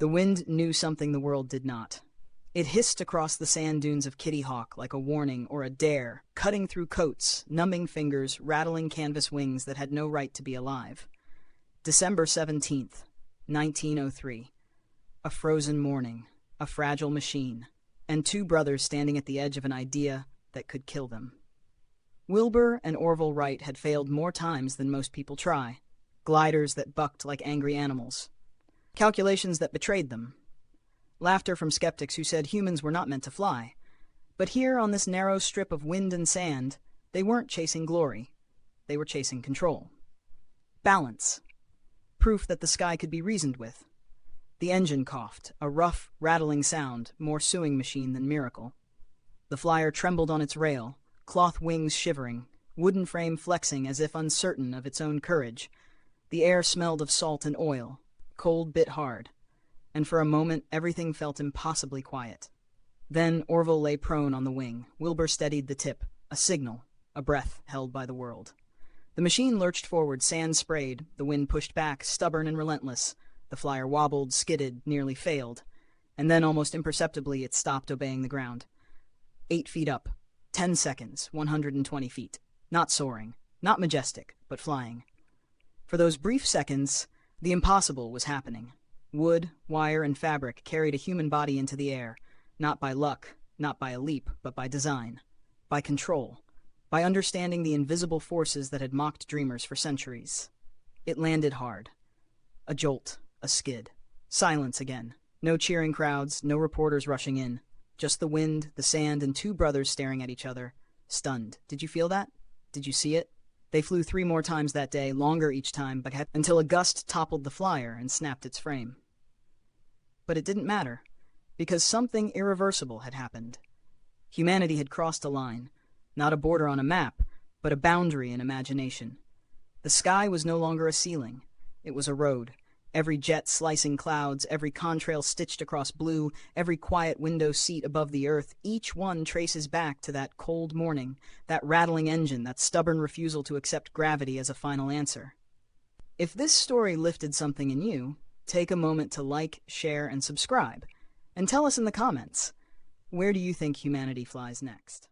The wind knew something the world did not. It hissed across the sand dunes of Kitty Hawk like a warning or a dare, cutting through coats, numbing fingers, rattling canvas wings that had no right to be alive. December 17th, 1903. A frozen morning, a fragile machine, and two brothers standing at the edge of an idea that could kill them. Wilbur and Orville Wright had failed more times than most people try. Gliders that bucked like angry animals. Calculations that betrayed them. Laughter from skeptics who said humans were not meant to fly. But here on this narrow strip of wind and sand, they weren't chasing glory. They were chasing control. Balance. Proof that the sky could be reasoned with. The engine coughed, a rough, rattling sound, more sewing machine than miracle. The flyer trembled on its rail, cloth wings shivering, wooden frame flexing as if uncertain of its own courage. The air smelled of salt and oil, cold bit hard, and for a moment everything felt impossibly quiet. Then Orville lay prone on the wing. Wilbur steadied the tip, a signal, a breath held by the world. The machine lurched forward, sand sprayed, the wind pushed back, stubborn and relentless. The flyer wobbled, skidded, nearly failed, and then almost imperceptibly it stopped obeying the ground. 8 feet up, 10 seconds, 120 feet. Not soaring, not majestic, but flying. For those brief seconds, the impossible was happening. Wood, wire, and fabric carried a human body into the air, not by luck, not by a leap, but by design, by control, by understanding the invisible forces that had mocked dreamers for centuries. It landed hard. A jolt, a skid. Silence again. No cheering crowds, no reporters rushing in. Just the wind, the sand, and two brothers staring at each other, stunned. Did you feel that? Did you see it? They flew 3 more times that day, longer each time, but until a gust toppled the flyer and snapped its frame. But it didn't matter, because something irreversible had happened. Humanity had crossed a line, not a border on a map, but a boundary in imagination. The sky was no longer a ceiling. It was a road. Every jet slicing clouds, every contrail stitched across blue, every quiet window seat above the earth, each one traces back to that cold morning, that rattling engine, that stubborn refusal to accept gravity as a final answer. If this story lifted something in you, take a moment to like, share, and subscribe, and tell us in the comments, where do you think humanity flies next?